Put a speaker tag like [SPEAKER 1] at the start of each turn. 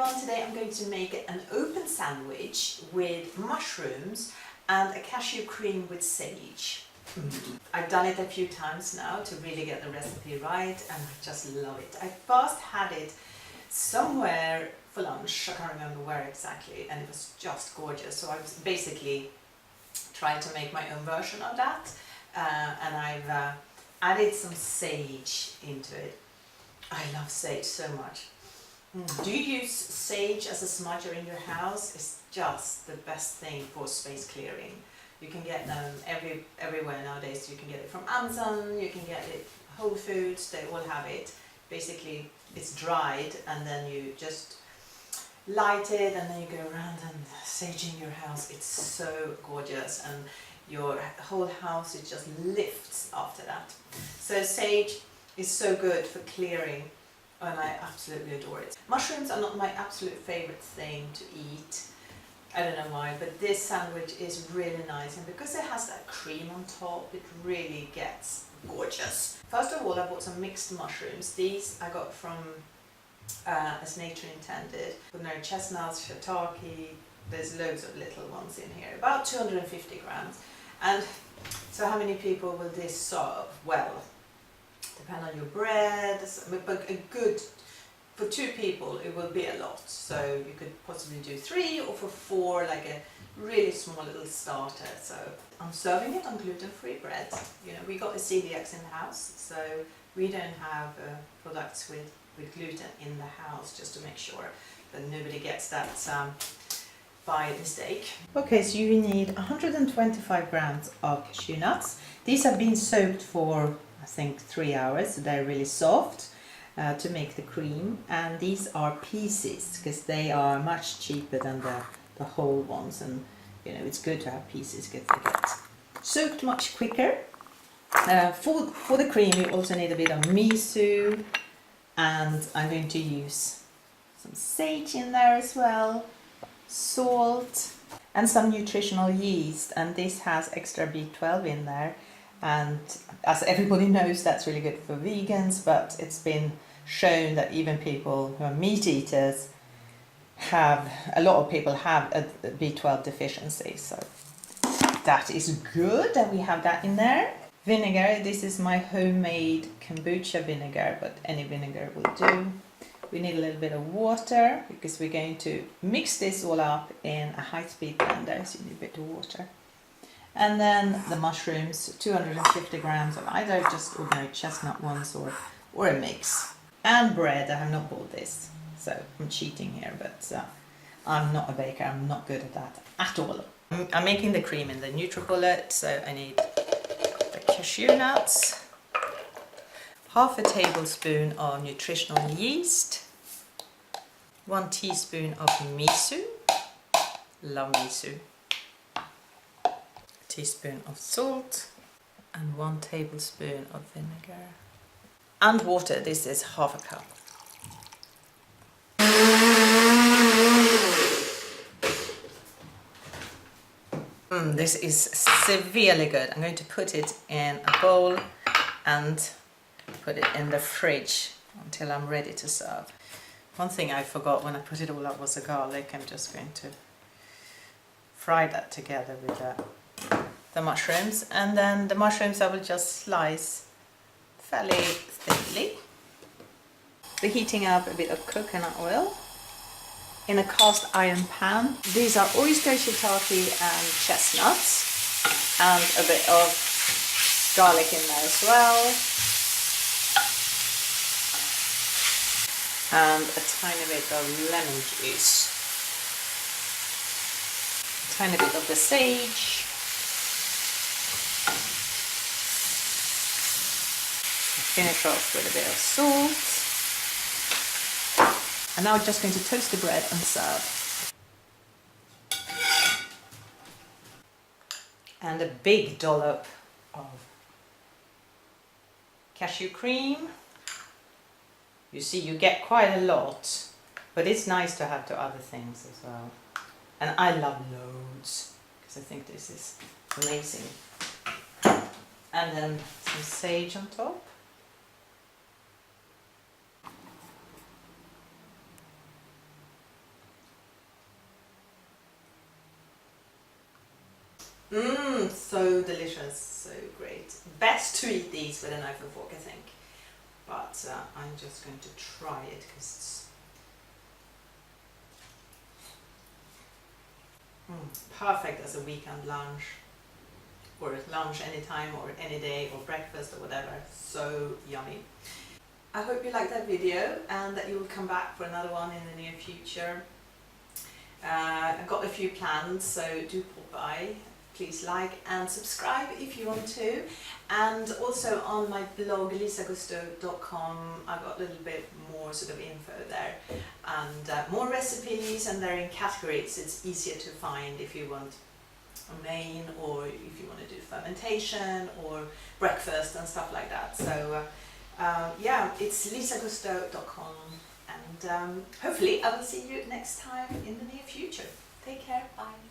[SPEAKER 1] everyone, today I'm going to make an open sandwich with mushrooms and a cashew cream with sage. I've done it a few times now to really get the recipe right, and I just love it. I first had it somewhere for lunch, I can't remember where exactly, and it was just gorgeous. So I was basically trying to make my own version of that, and I've added some sage into it. I love sage so much. Do you use sage as a smudger in your house? It's just the best thing for space clearing. You can get them everywhere nowadays. You can get it from Amazon, you can get it Whole Foods, they all have it. Basically it's dried and then you just light it and then you go around and saging your house. It's so gorgeous and your whole house, it just lifts after that. So sage is so good for clearing, and I absolutely adore it. Mushrooms are not my absolute favorite thing to eat. I don't know why, but this sandwich is really nice, and because it has that cream on top, it really gets gorgeous. First of all, I bought some mixed mushrooms. These I got from As Nature Intended. No chestnuts, shiitake, there's loads of little ones in here, about 250 grams. And so how many people will this serve? Well, depend on your bread, but a good, for 2 people it will be a lot, so you could possibly do 3, or for 4, like a really small little starter. So I'm serving it on gluten-free bread. You know, we got the celiacs in the house, so we don't have products with gluten in the house, just to make sure that nobody gets that by mistake. Okay, so you need 125 grams of cashew nuts. These have been soaked for I think 3 hours, so they're really soft to make the cream, and these are pieces because they are much cheaper than the whole ones, and you know, it's good to have pieces because they get soaked much quicker. For the cream you also need a bit of miso, and I'm going to use some sage in there as well, salt and some nutritional yeast, and this has extra B12 in there. And as everybody knows, that's really good for vegans, but it's been shown that even people who are meat eaters a lot of people have a B12 deficiency, so that is good that we have that in there. Vinegar, this is my homemade kombucha vinegar, but any vinegar will do. We need a little bit of water because we're going to mix this all up in a high-speed blender, so you need a bit of water. And then the mushrooms, 250 grams of either just ordinary chestnut ones or a mix. And bread, I have not bought this, so I'm cheating here, but I'm not a baker, I'm not good at that at all. I'm making the cream in the NutriBullet, so I need the cashew nuts, half a tablespoon of nutritional yeast, 1 teaspoon of miso, love miso, teaspoon of salt and 1 tablespoon of vinegar and water. This is half a cup. This is severely good. I'm going to put it in a bowl and put it in the fridge until I'm ready to serve. One thing I forgot when I put it all up was the garlic. I'm just going to fry that together with the mushrooms, and then the mushrooms I will just slice fairly thinly. We're heating up a bit of coconut oil in a cast iron pan. These are oyster, shiitake and chestnuts, and a bit of garlic in there as well, and a tiny bit of lemon juice, a tiny bit of the sage, finish off with a bit of salt, and now we're just going to toast the bread and serve. And a big dollop of cashew cream. You see, you get quite a lot, but it's nice to have to other things as well. And I love loads because I think this is amazing. And then some sage on top. So delicious, so great. Best to eat these with a knife and fork, I think. But I'm just going to try it because it's perfect as a weekend lunch, or lunch anytime, or any day, or breakfast, or whatever. So yummy. I hope you liked that video and that you will come back for another one in the near future. I've got a few plans, so do pop by. Please like and subscribe if you want to. And also on my blog lisagusto.com I've got a little bit more sort of info there, and more recipes, and they're in categories. It's easier to find if you want a main, or if you want to do fermentation or breakfast and stuff like that. So yeah, it's lisagusto.com, and hopefully I will see you next time in the near future. Take care, bye.